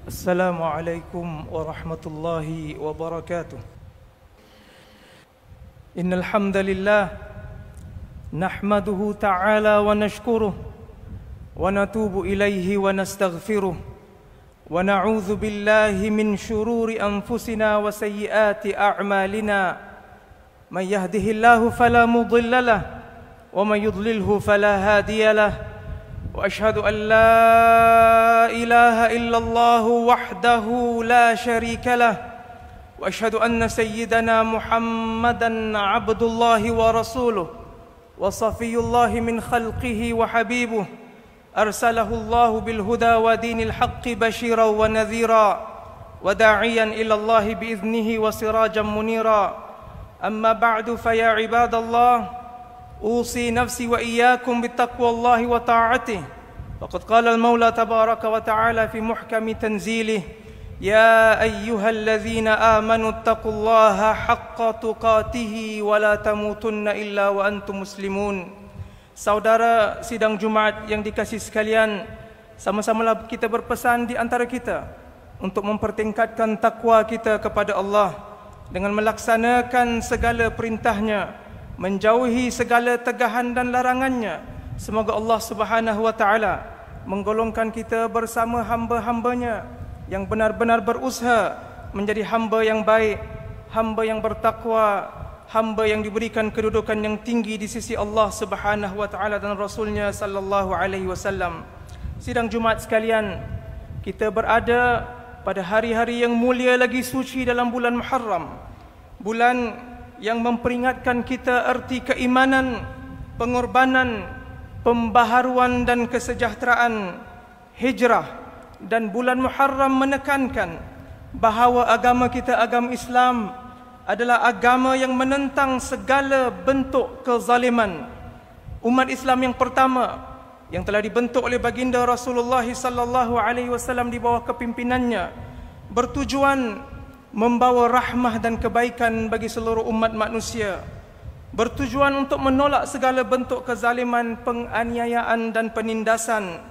السلام عليكم ورحمة الله وبركاته. إن الحمد لله نحمده تعالى ونشكره ونتوب إليه ونستغفره ونعوذ بالله من شرور أنفسنا وسيئات أعمالنا. من يهده الله فلا مضل له ومن يضلله فلا هادي له. وأشهد أن لا إله إلا الله وحده لا شريك له. وأشهد أن سيدنا محمدا عبد الله ورسوله وصفي الله من خلقه وحبيبه. أرسله الله بالهدى ودين الحق بشيرا ونذيرا وداعيا إلى الله بإذنه وسراجا منيرا. أما بعد فيا عباد الله، أوصي نفسي وإياكم بتقوى الله وطاعته. فقد قال المولى تبارك وتعالى في محكم تنزيله: يا أيها الذين آمنوا اتقوا الله حق تقاته ولا تموتن إلا وأنتم مسلمون. Saudara sidang Jumaat yang dikasihi sekalian, sama-samalah kita berpesan di antara kita untuk mempertingkatkan takwa kita kepada Allah dengan melaksanakan segala perintahnya, menjauhi segala tegahan dan larangannya. Semoga Allah Subhanahu wa taala menggolongkan kita bersama hamba-hambanya yang benar-benar berusaha menjadi hamba yang baik, hamba yang bertakwa, hamba yang diberikan kedudukan yang tinggi di sisi Allah Subhanahu wa taala dan Rasulnya sallallahu alaihi wasallam. Sidang Jumaat sekalian, kita berada pada hari-hari yang mulia lagi suci dalam bulan Muharram, bulan yang memperingatkan kita erti keimanan, pengorbanan, pembaharuan dan kesejahteraan, hijrah. Dan bulan Muharram menekankan bahawa agama kita, agama Islam, adalah agama yang menentang segala bentuk kezaliman. Umat Islam yang pertama yang telah dibentuk oleh baginda Rasulullah sallallahu alaihi wasallam di bawah kepimpinannya bertujuan membawa rahmah dan kebaikan bagi seluruh umat manusia, bertujuan untuk menolak segala bentuk kezaliman, penganiayaan dan penindasan.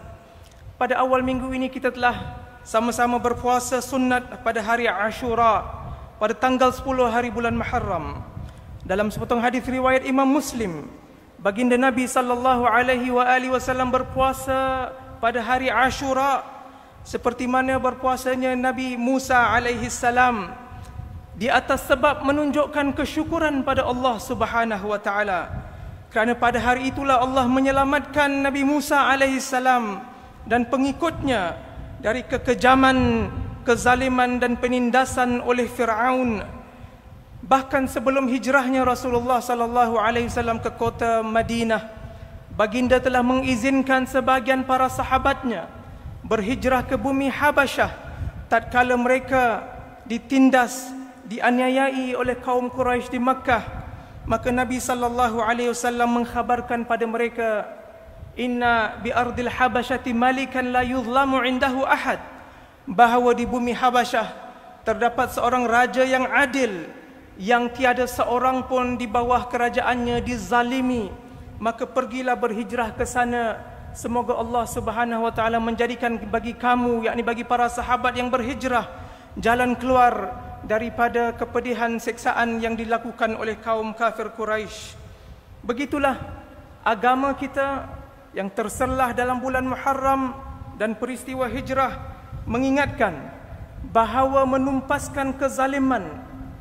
Pada awal minggu ini kita telah sama-sama berpuasa sunat pada hari Ashura pada tanggal 10 hari bulan Muharram. Dalam sepotong hadis riwayat Imam Muslim, baginda Nabi sallallahu alaihi wasallam berpuasa pada hari Ashura seperti mana berpuasanya Nabi Musa alaihi salam, di atas sebab menunjukkan kesyukuran pada Allah Subhanahu wa taala. Kerana pada hari itulah Allah menyelamatkan Nabi Musa alaihi salam dan pengikutnya dari kekejaman, kezaliman dan penindasan oleh Firaun. Bahkan sebelum hijrahnya Rasulullah sallallahu alaihi wasallam ke kota Madinah, baginda telah mengizinkan sebahagian para sahabatnya berhijrah ke bumi Habasyah tatkala mereka ditindas, dianiayai oleh kaum Quraisy di Makkah. Maka Nabi sallallahu alaihi wasallam mengkhabarkan pada mereka, inna bi ardil habasyati malikan la yuzlamu indahu ahad, bahawa di bumi Habasyah terdapat seorang raja yang adil, yang tiada seorang pun di bawah kerajaannya dizalimi. Maka pergilah berhijrah ke sana. Semoga Allah Subhanahu wa taala menjadikan bagi kamu, yakni bagi para sahabat yang berhijrah, jalan keluar daripada kepedihan siksaan yang dilakukan oleh kaum kafir Quraisy. Begitulah agama kita yang terselah dalam bulan Muharram dan peristiwa hijrah mengingatkan bahawa menumpaskan kezaliman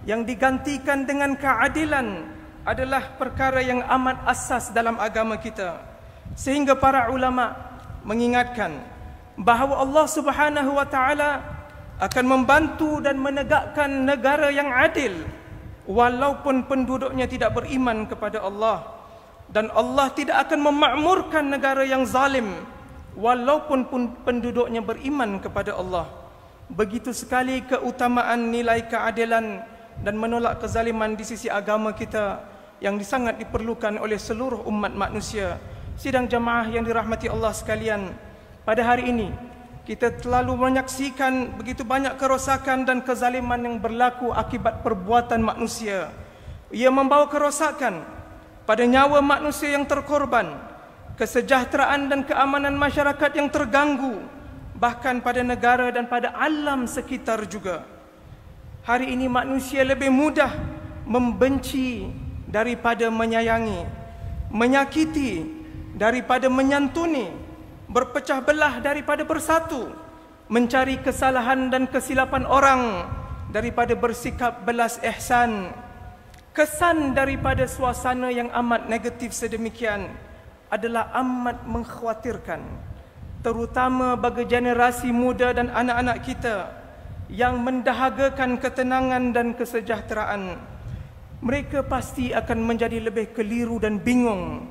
yang digantikan dengan keadilan adalah perkara yang amat asas dalam agama kita. Sehingga para ulama mengingatkan bahawa Allah Subhanahu wa taala akan membantu dan menegakkan negara yang adil walaupun penduduknya tidak beriman kepada Allah, dan Allah tidak akan memakmurkan negara yang zalim walaupun penduduknya beriman kepada Allah. Begitu sekali keutamaan nilai keadilan dan menolak kezaliman di sisi agama kita yang sangat diperlukan oleh seluruh umat manusia. Sidang jamaah yang dirahmati Allah sekalian, pada hari ini kita selalu menyaksikan begitu banyak kerosakan dan kezaliman yang berlaku akibat perbuatan manusia. Ia membawa kerosakan pada nyawa manusia yang terkorban, kesejahteraan dan keamanan masyarakat yang terganggu, bahkan pada negara dan pada alam sekitar juga. Hari ini manusia lebih mudah membenci daripada menyayangi, menyakiti daripada menyantuni, berpecah belah daripada bersatu, mencari kesalahan dan kesilapan orang daripada bersikap belas ihsan. Kesan daripada suasana yang amat negatif sedemikian adalah amat mengkhawatirkan, terutama bagi generasi muda dan anak-anak kita yang mendahagakan ketenangan dan kesejahteraan. Mereka pasti akan menjadi lebih keliru dan bingung.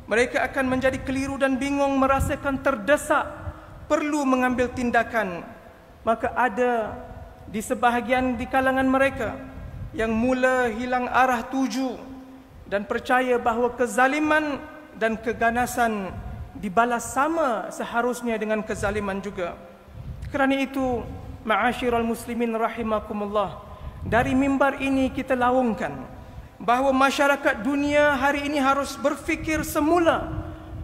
Mereka akan menjadi keliru dan bingung, merasakan terdesak, perlu mengambil tindakan. Maka ada di sebahagian di kalangan mereka yang mula hilang arah tuju dan percaya bahawa kezaliman dan keganasan dibalas sama seharusnya dengan kezaliman juga. Kerana itu, ma'asyiral muslimin rahimakumullah, dari mimbar ini kita laungkan bahawa masyarakat dunia hari ini harus berfikir semula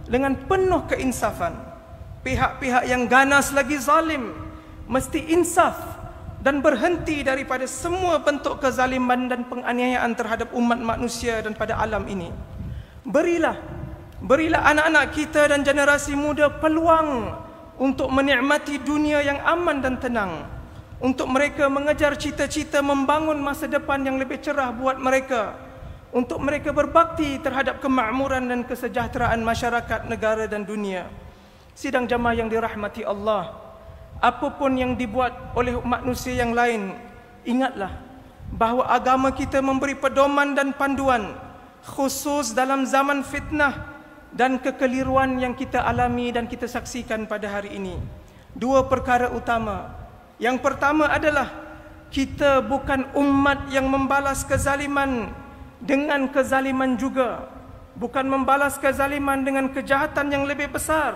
dengan penuh keinsafan. Pihak-pihak yang ganas lagi zalim mesti insaf dan berhenti daripada semua bentuk kezaliman dan penganiayaan terhadap umat manusia dan pada alam ini. Berilah anak-anak kita dan generasi muda peluang untuk menikmati dunia yang aman dan tenang, untuk mereka mengejar cita-cita membangun masa depan yang lebih cerah buat mereka, untuk mereka berbakti terhadap kemakmuran dan kesejahteraan masyarakat, negara dan dunia. Sidang jamaah yang dirahmati Allah, apapun yang dibuat oleh manusia yang lain, ingatlah bahawa agama kita memberi pedoman dan panduan, khusus dalam zaman fitnah dan kekeliruan yang kita alami dan kita saksikan pada hari ini. Dua perkara utama. Yang pertama adalah kita bukan umat yang membalas kezaliman dengan kezaliman juga, bukan membalas kezaliman dengan kejahatan yang lebih besar.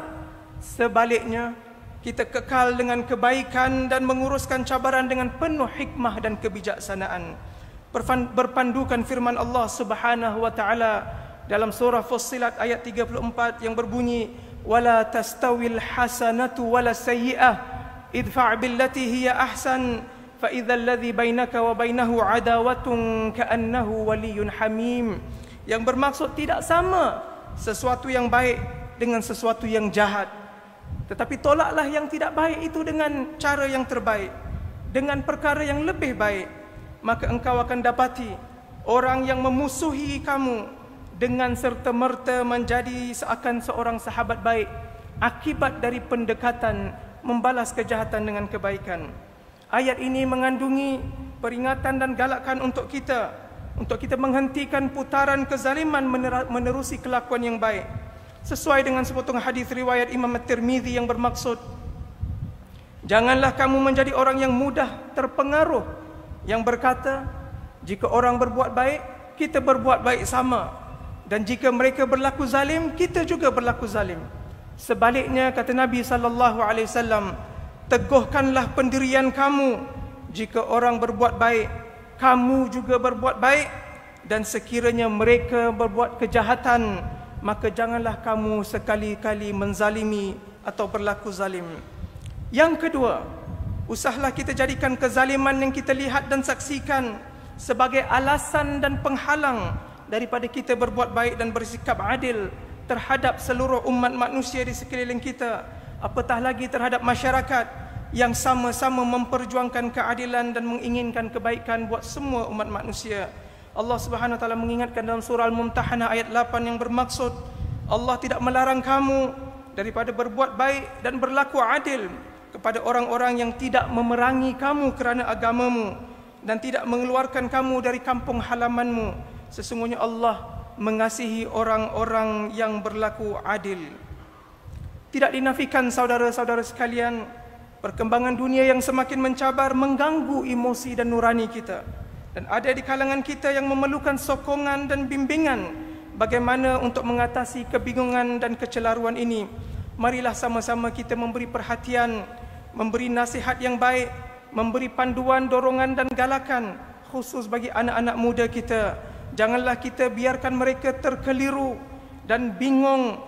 Sebaliknya, kita kekal dengan kebaikan dan menguruskan cabaran dengan penuh hikmah dan kebijaksanaan, berpandukan firman Allah Subhanahu wa taala dalam surah Fussilat ayat 34 yang berbunyi, wala tastawil hasanatu wala sayyi'ah idfa' billati hiya ahsan fa idzal ladzi bainaka wa bainahu adawatun ka'annahu waliyyun hamim. Yang bermaksud tidak sama sesuatu yang baik dengan sesuatu yang jahat, tetapi tolaklah yang tidak baik itu dengan cara yang terbaik, dengan perkara yang lebih baik. Maka engkau akan dapati orang yang memusuhi kamu dengan serta-merta menjadi seakan seorang sahabat baik akibat dari pendekatan membalas kejahatan dengan kebaikan. Ayat ini mengandungi peringatan dan galakan untuk kita menghentikan putaran kezaliman menerusi kelakuan yang baik, sesuai dengan sepotong hadis riwayat Imam At-Tirmizi yang bermaksud, janganlah kamu menjadi orang yang mudah terpengaruh, yang berkata, jika orang berbuat baik, kita berbuat baik sama, dan jika mereka berlaku zalim, kita juga berlaku zalim. Sebaliknya, kata Nabi SAW, teguhkanlah pendirian kamu. Jika orang berbuat baik, kamu juga berbuat baik. Dan sekiranya mereka berbuat kejahatan, maka janganlah kamu sekali-kali menzalimi atau berlaku zalim. Yang kedua, usahlah kita jadikan kezaliman yang kita lihat dan saksikan sebagai alasan dan penghalang daripada kita berbuat baik dan bersikap adil terhadap seluruh umat manusia di sekeliling kita, apatah lagi terhadap masyarakat yang sama-sama memperjuangkan keadilan dan menginginkan kebaikan buat semua umat manusia. Allah Subhanahu wa taala mengingatkan dalam surah Al-Mumtahanah ayat 8 yang bermaksud, Allah tidak melarang kamu daripada berbuat baik dan berlaku adil kepada orang-orang yang tidak memerangi kamu kerana agamamu dan tidak mengeluarkan kamu dari kampung halamanmu. Sesungguhnya Allah mengasihi orang-orang yang berlaku adil. Tidak dinafikan saudara-saudara sekalian, perkembangan dunia yang semakin mencabar mengganggu emosi dan nurani kita. Dan ada di kalangan kita yang memerlukan sokongan dan bimbingan bagaimana untuk mengatasi kebingungan dan kecelaruan ini. Marilah sama-sama kita memberi perhatian, memberi nasihat yang baik, memberi panduan, dorongan dan galakan khusus bagi anak-anak muda kita. Janganlah kita biarkan mereka terkeliru dan bingung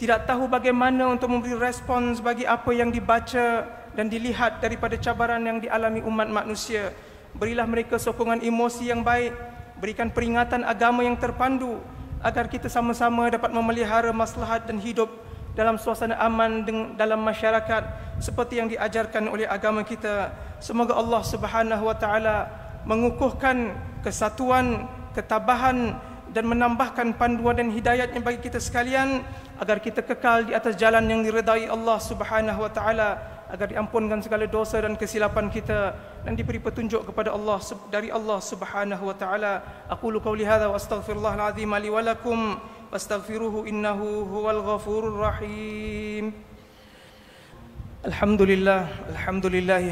tidak tahu bagaimana untuk memberi respons bagi apa yang dibaca dan dilihat daripada cabaran yang dialami umat manusia. Berilah mereka sokongan emosi yang baik, berikan peringatan agama yang terpandu, agar kita sama-sama dapat memelihara maslahat dan hidup dalam suasana aman dalam masyarakat seperti yang diajarkan oleh agama kita. Semoga Allah Subhanahu wa taala mengukuhkan kesatuan, ketabahan dan menambahkan panduan dan hidayatnya bagi kita sekalian, agar kita kekal di atas jalan yang diredai Allah Subhanahu wa taala, agar diampunkan segala dosa dan kesilapan kita dan diberi petunjuk kepada Allah dari Allah Subhanahu wa taala. Aqulu qawli hadza wa astaghfirullahal azim li wa lakum wastaghfiruhu innahu huwal ghafurur rahim. Alhamdulillah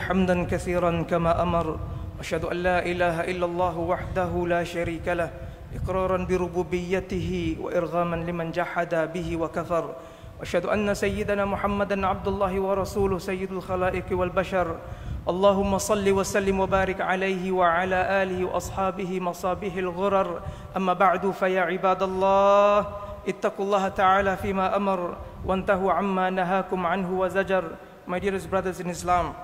hamdan katsiran kama amar. Asyhadu an la ilaha illallah wahdahu la syarika lah, iqraran bi rububiyyatihi wa irghaman liman jahada bihi wa kafar. Asyhadu anna sayyidana Muhammadan abdullahi wa rasuluh sayyidul khalaiqi wal bashar. Allahumma salli wa sallim wa barik alaihi wa ala alihi wa ashabihi masabihil ghurar. Amma ba'du, fa ya ibadallah ittaqullaha ta'ala fima amar wantahu amma nahakum anhu wa zajar. My dearest brothers in Islam,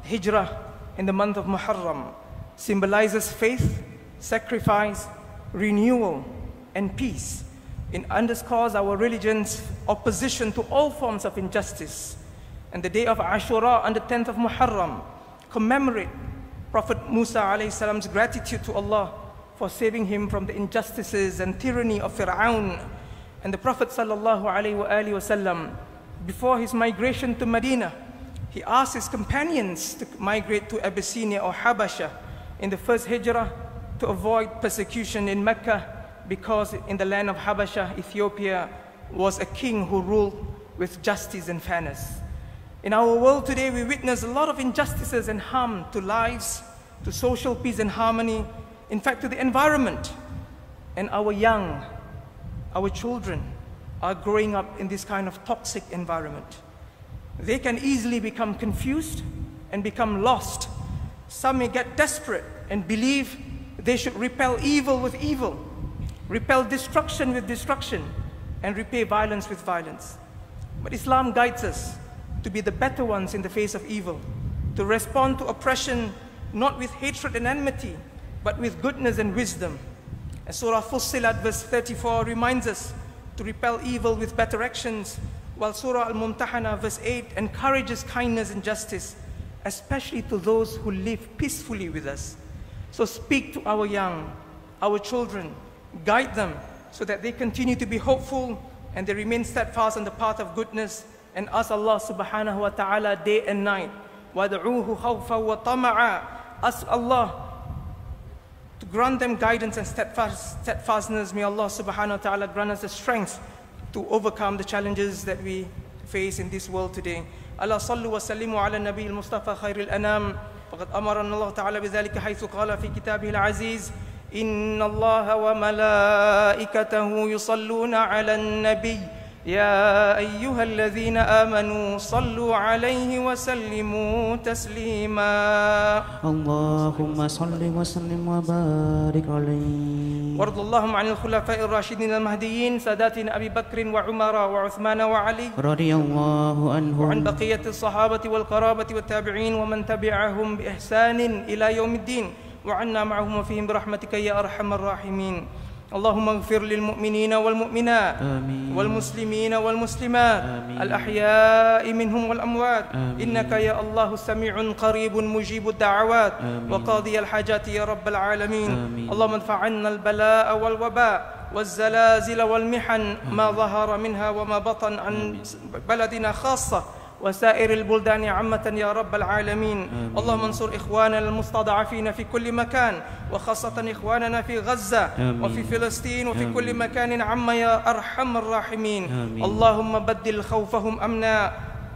Hijrah in the month of Muharram symbolizes faith, sacrifice, renewal and peace. It underscores our religion's opposition to all forms of injustice. And the day of Ashura on the 10th of Muharram commemorate Prophet Musa alayhi salam's gratitude to Allah for saving him from the injustices and tyranny of Fir'aun. And the Prophet sallallahu alayhi wa sallam, before his migration to Medina, he asked his companions to migrate to Abyssinia or Habasha in the first hijrah to avoid persecution in Mecca, because in the land of Habasha, Ethiopia, was a king who ruled with justice and fairness. In our world today, we witness a lot of injustices and harm to lives, to social peace and harmony, in fact to the environment. And our young, our children are growing up in this kind of toxic environment. They can easily become confused and become lost. Some may get desperate and believe they should repel evil with evil, repel destruction with destruction, and repay violence with violence. But Islam guides us to be the better ones in the face of evil, to respond to oppression not with hatred and enmity, but with goodness and wisdom. As Surah Fussilat verse 34 reminds us to repel evil with better actions, while Surah Al-Mumtahana verse 8 encourages kindness and justice, especially to those who live peacefully with us. So speak to our young, our children, guide them so that they continue to be hopeful and they remain steadfast on the path of goodness, and ask Allah Subhanahu wa ta'ala day and night, وَادْعُوهُ خَوْفًا وَطَمَعًا. Ask Allah to grant them guidance and steadfastness. May Allah Subhanahu wa ta'ala grant us the strength to overcome the challenges that we face in this world today. Allah sallu wa sallimu ala nabi al-Mustafa khairil anam. Faqad amarana Allah ta'ala bidhalika haythu qala fi kitabih al-aziz. Inna Allah wa malaikatahu yusalluna ala nabi. Ya ayyuhalladhina amanu sallu alayhi wa sallimu taslima. Allahumma salli wa sallim wa barik alayhi. Wardallahum 'anil khulafa'ir rasyidin al-mahdiyyin sadatina Abi Bakr wa Umar wa Uthman wa Ali radhiyallahu anhum, wa 'an baqiyatis sahabati wal qarabati wat tabi'in wa man tabi'ahum bi ihsanin ila yaumiddin wa 'anna ma'ahum fihim bi rahmatika ya arhamar rahimin. Allahumma ighfir lil mu'minina wal mu'minat wal muslimina wal muslimat al ahya'i minhum wal amwat innaka ya Allahu sami'un qaribun mujibud da'awat wa qadiyal hajati ya rabbal alamin. Allahumma adfa'anna al bala'a wal waba' wal zalazil wal mihan ma zahara minha wa ma batan an baladina khassa وسائر البلدان عامة يا رب العالمين. اللهم انصر إخواننا المستضعفين في كل مكان، وخاصة إخواننا في غزة وفي فلسطين وفي كل مكان عما يا أرحم الراحمين. اللهم بدل خوفهم أمنا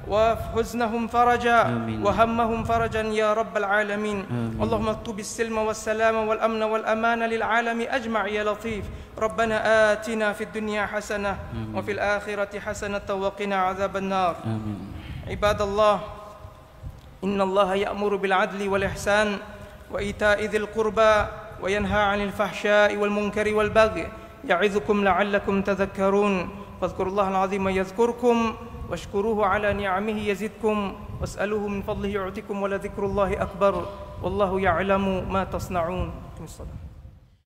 وحزنهم فرجا وهمهم فرجا يا رب العالمين. اللهم اكتب السلم والسلام والأمن والأمان للعالم أجمع يا لطيف. ربنا آتنا في الدنيا حسنة وفي الآخرة حسنة وقنا عذاب النار. عباد الله، إن الله يأمر بالعدل والإحسان وإيتاء ذي القربى وينهى عن الفحشاء والمنكر والبغي يعظكم لعلكم تذكرون. fadhkurullaha al-azima yadhkurkum washkuruhu ala ni'amihi yazidkum was'aluhu min fadlihi yu'tikum wa la dhikrullahi akbar wallahu ya'lamu ma tasna'un.